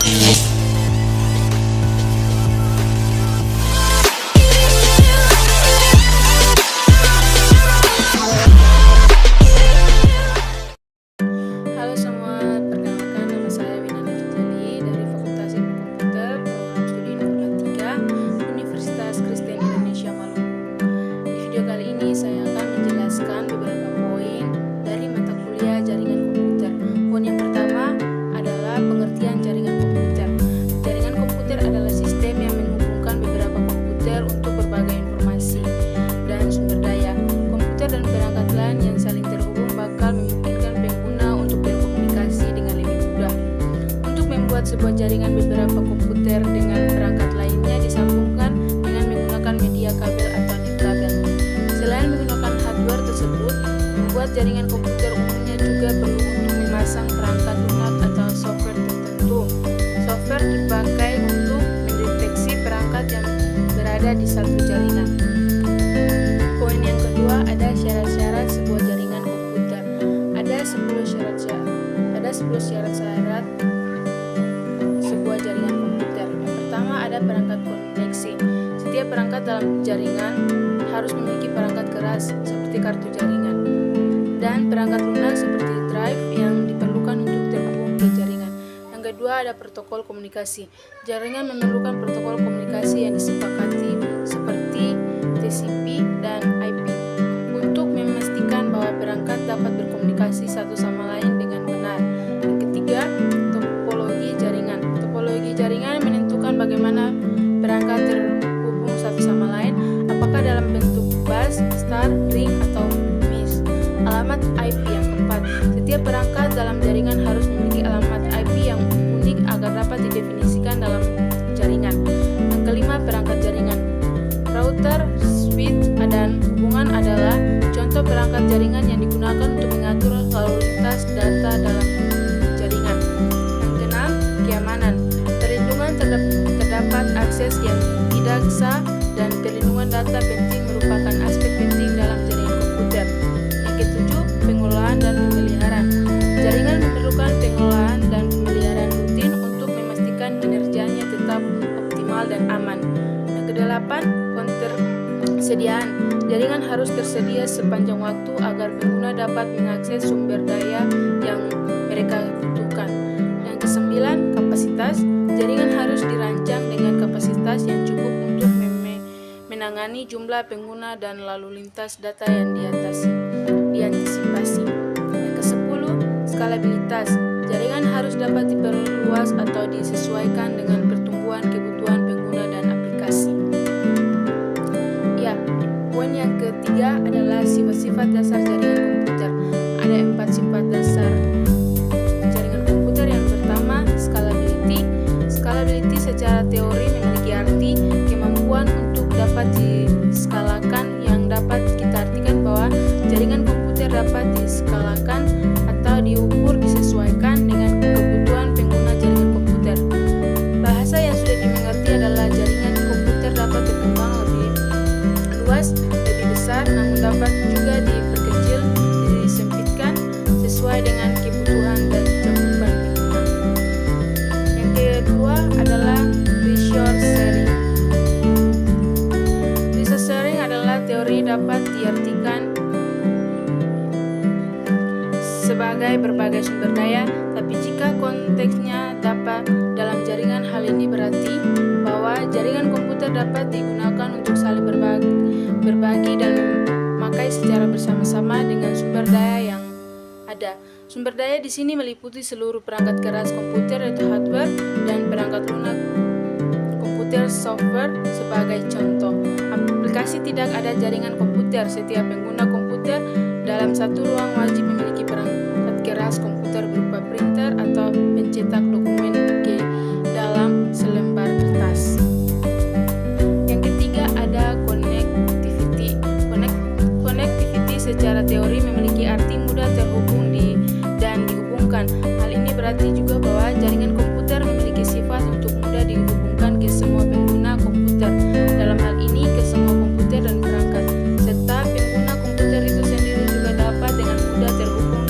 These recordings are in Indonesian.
Halo semua, perkenalkan nama saya Winana Kijali dari Fakultas Ilmu Komputer, Program Studi Informatika, Universitas Kristen Indonesia Maluku. Di video kali ini saya akan menjelaskan beberapa poin dari mata kuliah jaringan komputer. Poin yang pertama adalah pengertian jaringan komputer. Jaringan komputer adalah sistem yang menghubungkan beberapa komputer untuk berbagai informasi dan sumber daya. Komputer dan perangkat lain yang saling terhubung bakal memungkinkan pengguna untuk berkomunikasi dengan lebih mudah. Untuk membuat sebuah jaringan, beberapa komputer dengan perangkat lainnya disambungkan dengan menggunakan media kabel atau nirkabel. Selain menggunakan hardware tersebut, membuat jaringan komputer umumnya juga perlu untuk memasang perangkat lunak atau software tertentu. Software dipakai untuk mendeteksi perangkat yang berada di satu jaringan. Poin yang kedua, ada syarat-syarat sebuah jaringan komputer. Ada 10 syarat-syarat sebuah jaringan komputer. Yang pertama, ada perangkat koneksi. Setiap perangkat dalam jaringan harus memiliki perangkat keras seperti kartu jaringan dan perangkat lunak seperti drive yang diperlukan untuk terhubung ke jaringan. Yang kedua, ada protokol komunikasi. Jaringan memerlukan protokol komunikasi yang disepakati seperti TCP dan IP untuk memastikan bahwa perangkat dapat berkomunikasi satu sama lain dengan benar. Yang ketiga, topologi jaringan. Topologi jaringan menentukan bagaimana perangkat terhubung satu sama lain, apakah dalam bentuk bus, star, ring, atau mesh. Alamat IP yang keempat. Setiap perangkat dalam jaringan harus memiliki alamat IP yang unik agar dapat didefinisikan dalam jaringan. Yang kelima, perangkat jaringan. Router, switch, dan hubungan adalah contoh perangkat jaringan yang digunakan untuk mengatur lalu lintas data dalam jaringan. Yang keenam, keamanan. Perlindungan terdapat akses yang tidak sah dan perlindungan data penting merupakan aspek penting dalam jaringan komputer. Yang ketujuh, pengelolaan dan pemeliharaan. Jaringan memerlukan pengelolaan dan pemeliharaan rutin untuk memastikan kinerjanya tetap optimal dan aman. Yang kedelapan, ketersediaan. Jaringan harus tersedia sepanjang waktu agar pengguna dapat mengakses sumber daya yang mereka butuhkan. Yang kesembilan, kapasitas. Jaringan harus dirancang dengan kapasitas yang cukup untuk menangani jumlah pengguna dan lalu lintas data yang diantisipasi. Yang kesepuluh, skalabilitas. Jaringan harus dapat diperluas atau disesuaikan dengan pertumbuhan kebutuhan pengguna dan aplikasi. Poin yang ketiga adalah sifat-sifat dasar jaringan komputer. Ada 4 sifat dasar jaringan komputer. Yang pertama, scalability. Scalability secara teori memiliki arti kemampuan untuk dapat diskalakan, yang dapat kita artikan bahwa jaringan komputer dapat diskalakan atau diukur disesuaikan dengan kebutuhan pengguna jaringan komputer. Bahasa yang sudah dimengerti adalah jaringan komputer dapat berkembang lebih luas, lebih besar, namun dapat juga diperkecil, disempitkan sesuai dengan kebutuhan dan cakupan pengguna. Yang kedua adalah resource sharing. Resource sharing adalah teori dapat diartikan sebagai berbagai sumber daya, tapi jika konteksnya dapat dalam jaringan, hal ini berarti bahwa jaringan komputer dapat digunakan untuk saling berbagi dan memakai secara bersama-sama dengan sumber daya yang ada. Sumber daya di sini meliputi seluruh perangkat keras komputer yaitu hardware dan perangkat lunak komputer software. Sebagai contoh, aplikasi tidak ada jaringan komputer. Setiap pengguna komputer dalam satu ruang wajib memiliki perangkat keras komputer berupa printer atau pencetak dokumen ke dalam selembar kertas. Yang ketiga, ada connectivity. Connectivity secara teori memiliki arti mudah terhubung dan dihubungkan. Hal ini berarti juga bahwa jaringan komputer memiliki sifat untuk mudah dihubungkan ke semua pengguna komputer. Dalam hal ini ke semua komputer dan perangkat, serta pengguna komputer itu sendiri juga dapat dengan mudah terhubung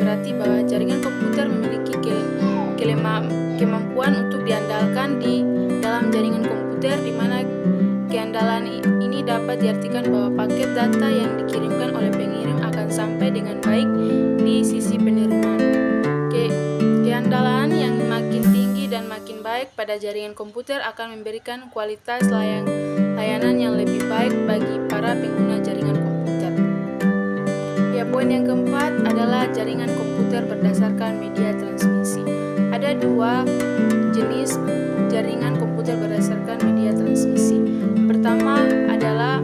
berarti bahwa jaringan komputer memiliki kemampuan untuk diandalkan di dalam jaringan komputer, di mana keandalan ini dapat diartikan bahwa paket data yang dikirimkan oleh pengirim akan sampai dengan baik di sisi penerimaan. Keandalan yang makin tinggi dan makin baik pada jaringan komputer akan memberikan kualitas layanan yang lebih baik bagi para pengguna jaringan komputer. Ya, poin yang keempat adalah jaringan komputer berdasarkan media transmisi. Ada dua jenis jaringan komputer berdasarkan media transmisi. Pertama adalah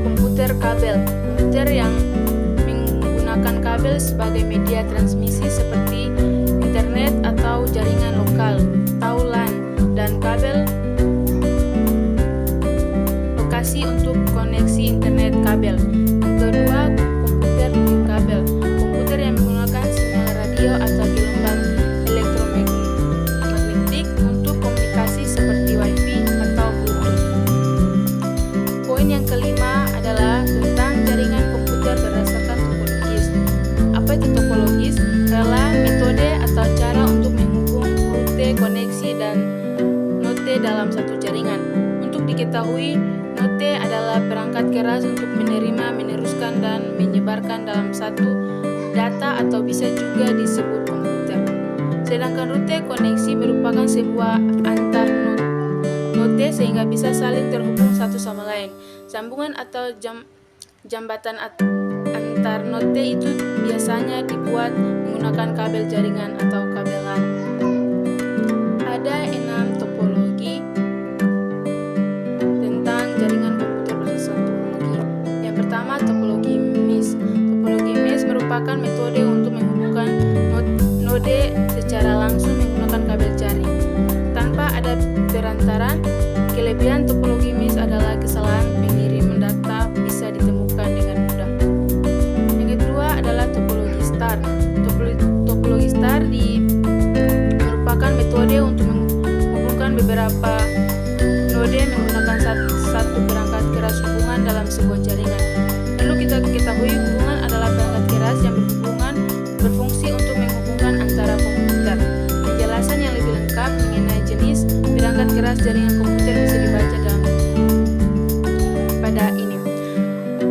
komputer kabel. Komputer yang menggunakan kabel sebagai media transmisi seperti internet atau jaringan lokal atau LAN, dan kabel lokasi untuk koneksi internet kabel. Yang kedua, komputer kabel. Komputer yang menggunakan sinyal radio atau gelombang elektromagnetik untuk komunikasi seperti Wi-Fi atau Bluetooth. Poin yang kelima adalah tentang jaringan komputer berdasarkan topologis. Apa itu topologis? Adalah metode atau cara untuk menghubung rute, koneksi, dan note dalam satu jaringan. Untuk diketahui, note adalah perangkat keras untuk menerima, meneruskan, dan menyebarkan dalam satu data atau bisa juga disebut komputer. Sedangkan rute koneksi merupakan sebuah antar note sehingga bisa saling terhubung satu sama lain. Sambungan atau jambatan antar note itu biasanya dibuat menggunakan kabel jaringan atau kabel LAN. Ada 6 topologi tentang jaringan komputer berdasarkan topologi. Yang pertama, topologi mesh. Topologi mesh merupakan metode untuk menghubungkan node secara langsung menggunakan kabel jaring tanpa ada perantara. Kelebihan topologi mesh adalah kesalahan pengiriman data bisa ditemukan dengan mudah. Yang kedua adalah topologi star. Topologi star merupakan metode untuk menghubungkan beberapa node menggunakan satu perangkat keras hubungan dalam sebuah jaringan. Perlu kita ketahui, hubungan adalah perangkat keras yang berfungsi untuk menghubungkan antara komputer. Penjelasan yang lebih lengkap mengenai jenis perangkat keras jaringan komputer bisa dibaca pada ini.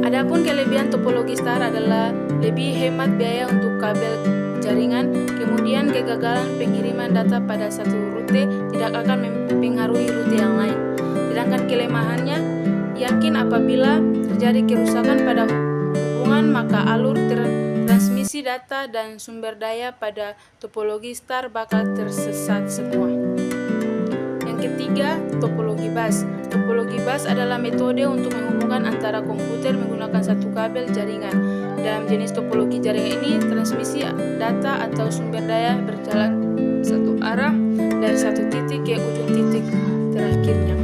Adapun kelebihan topologi star adalah lebih hemat biaya untuk kabel jaringan, kemudian kegagalan pengiriman data pada satu rute tidak akan mempengaruhi rute yang lain. Sedangkan kelemahannya, yakin apabila terjadi kerusakan pada hubungan maka alur transmisi data dan sumber daya pada topologi star bakal tersesat semua. Yang ketiga, topologi bus. Topologi bus adalah metode untuk menghubungkan antara komputer menggunakan satu kabel jaringan. Dalam jenis topologi jaringan ini, transmisi data atau sumber daya berjalan satu arah dari satu titik ke ujung titik terakhirnya.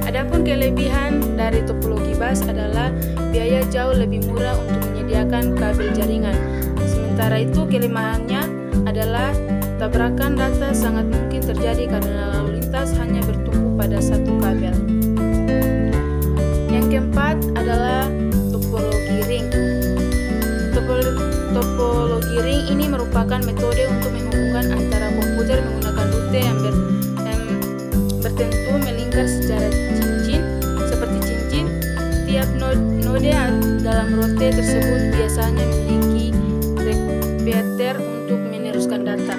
Adapun kelebihan dari topologi bus adalah biaya jauh lebih murah untuk menyediakan kabel jaringan. Sementara itu kelemahannya adalah tabrakan data sangat mungkin terjadi karena lalu lintas hanya bertumpu pada satu kabel. Yang keempat adalah topologi ring. Topologi ring ini merupakan metode untuk menghubungkan antara komputer menggunakan rute yang bertentu melingkar secara seperti cincin. Tiap node dalam rute tersebut biasanya memiliki repeater untuk meneruskan data.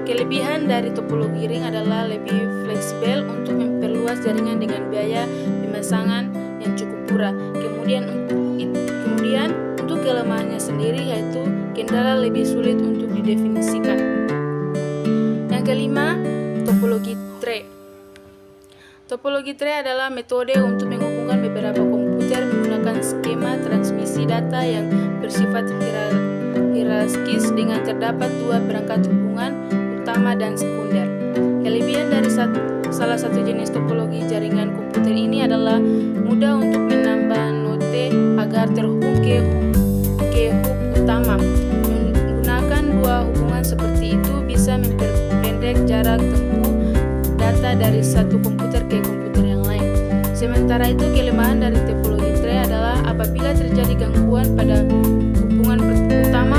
Kelebihan dari topologi ring adalah lebih fleksibel untuk memperluas jaringan dengan biaya pemasangan yang cukup murah. Kemudian untuk kelemahannya sendiri yaitu kendala lebih sulit untuk didefinisikan. Yang kelima, topologi tree. Topologi tree adalah metode untuk menghubungkan beberapa komputer menggunakan skema transmisi data yang bersifat hierarkis dengan terdapat dua perangkat hubungan utama dan sekunder. Kelebihan dari salah satu jenis topologi jaringan komputer ini adalah mudah untuk menambah note agar terhubung ke hub utama. Menggunakan dua hubungan seperti itu bisa memperpendek jarak tempuh data dari satu komputer ke komputer yang lain. Sementara itu kelemahan dari topologi tree adalah apabila terjadi gangguan pada hubungan utama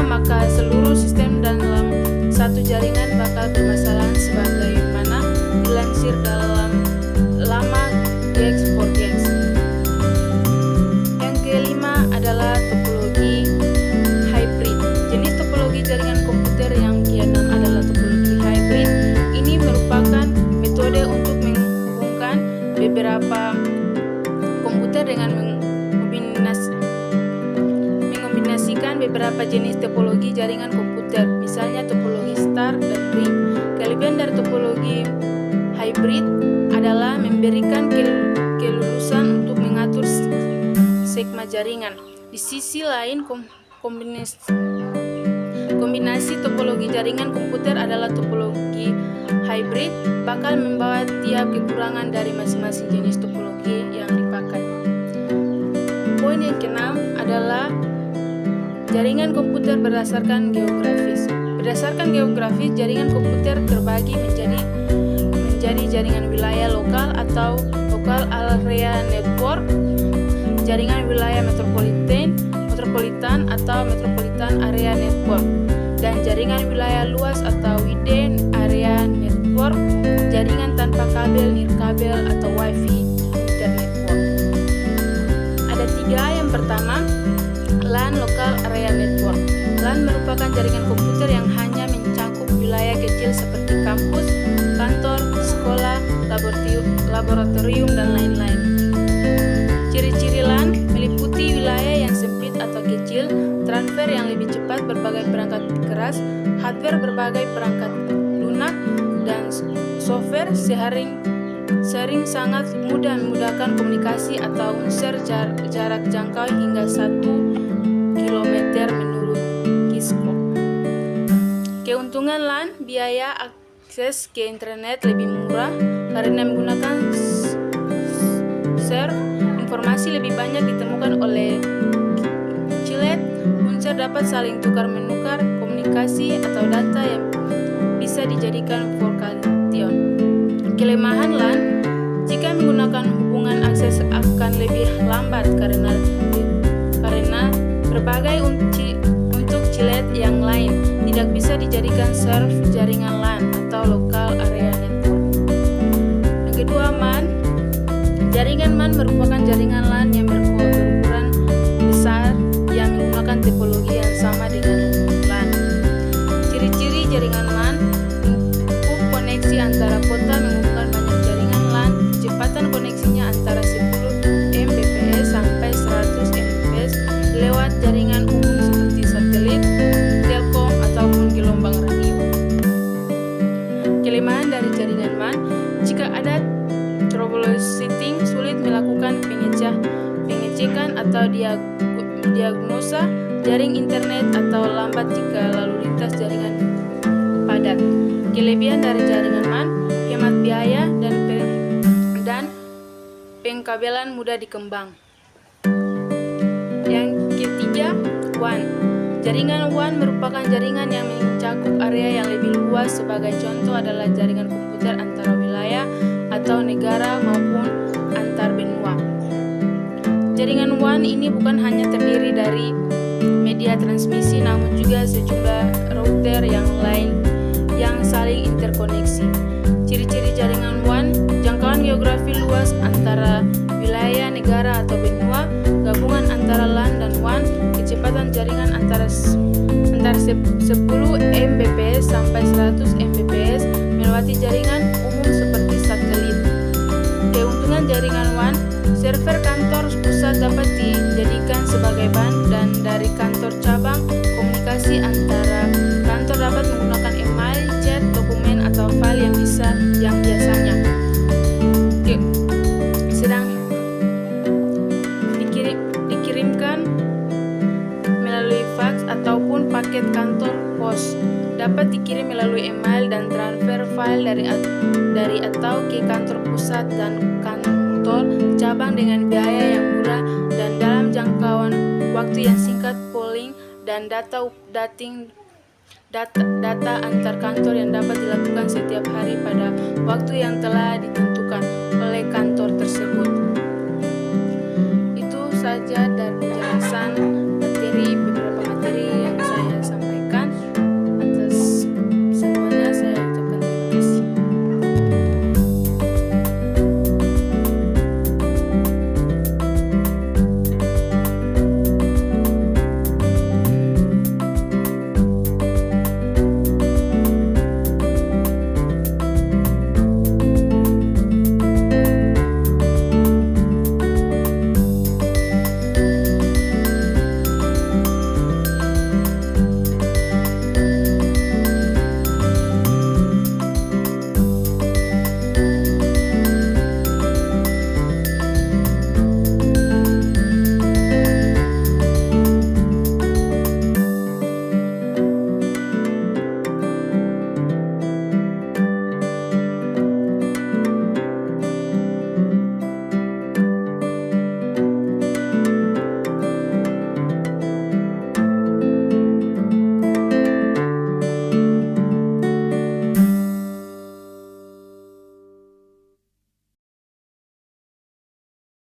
jenis topologi jaringan komputer, misalnya topologi star dan ring. Kelebihan dari topologi hybrid adalah memberikan kelulusan untuk mengatur segma jaringan. Di sisi lain, kombinasi topologi jaringan komputer adalah topologi hybrid bakal membawa tiap kekurangan dari masing-masing jenis topologi yang dipakai. Poin yang keenam adalah jaringan komputer berdasarkan geografis. Berdasarkan geografis, jaringan komputer terbagi menjadi jaringan wilayah lokal atau local area network, jaringan wilayah metropolitan atau metropolitan area network, dan jaringan wilayah luas atau wide area network, jaringan tanpa kabel, nirkabel atau wifi internetwork. Ada tiga. Yang pertama, LAN local area network. LAN merupakan jaringan komputer yang hanya mencakup wilayah kecil seperti kampus, kantor, sekolah, laboratorium, dan lain-lain. Ciri-ciri LAN meliputi wilayah yang sempit atau kecil, transfer yang lebih cepat, berbagai perangkat keras, hardware berbagai perangkat lunak, dan software sering sangat mudah memudahkan komunikasi atau unsur jarak jangkau hingga 1 km menurut Cisco. Keuntungan LAN, biaya akses ke internet lebih murah karena menggunakan server. Informasi lebih banyak ditemukan oleh cilet. Unsur dapat saling tukar-menukar komunikasi atau data yang bisa dijadikan vocation. Kelemahan LAN, jika menggunakan hubungan akses akan lebih lambat karena berbagai untuk cilet yang lain tidak bisa dijadikan server jaringan LAN atau local area network. Yang kedua, MAN. Jaringan MAN merupakan jaringan LAN yang berukuran besar yang menggunakan topologi yang sama dengan LAN. Ciri-ciri jaringan MAN: koneksi antara kota menghubungkan banyak jaringan LAN, kecepatan koneksinya antara 10 Mbps sampai 100 Mbps lewat jaringan umum seperti satelit, telkom, ataupun gelombang radio. Kelemahan dari jaringan MAN: jika ada troubleshooting, sulit melakukan pengecekan atau diagnosa jaring internet, atau lambat jika lalu lintas jaringan padat. Kelebihan dari jaringan MAN: hemat biaya dan pengkabelan mudah dikembang. Yang ketiga, WAN. Jaringan WAN merupakan jaringan yang mencakup area yang lebih luas. Sebagai contoh adalah jaringan komputer antara wilayah atau negara maupun antar benua. Jaringan WAN ini bukan hanya terdiri dari media transmisi, namun juga sejumlah router yang lain yang saling interkoneksi. Ciri-ciri jaringan WAN: jangkauan geografi luas antara wilayah, negara, atau benua, gabungan antara LAN dan WAN, kecepatan jaringan antara 10 Mbps sampai 100 Mbps melewati jaringan umum seperti satelit. Keuntungan jaringan WAN: server kantor pusat dapat dijadikan sebagai ban, dan dari kantor cabang, komunikasi antara kantor dapat menggunakan email, chat, dokumen, atau file yang biasanya sedang dikirimkan melalui fax ataupun paket kantor pos, dapat dikirim melalui email dan transfer file dari atau ke kantor pusat dan kantor cabang dengan biaya yang murah dan dalam jangkauan waktu yang singkat. Polling dan data antar kantor yang dapat dilakukan setiap hari pada waktu yang telah ditentukan oleh kantor tersebut. Itu saja dari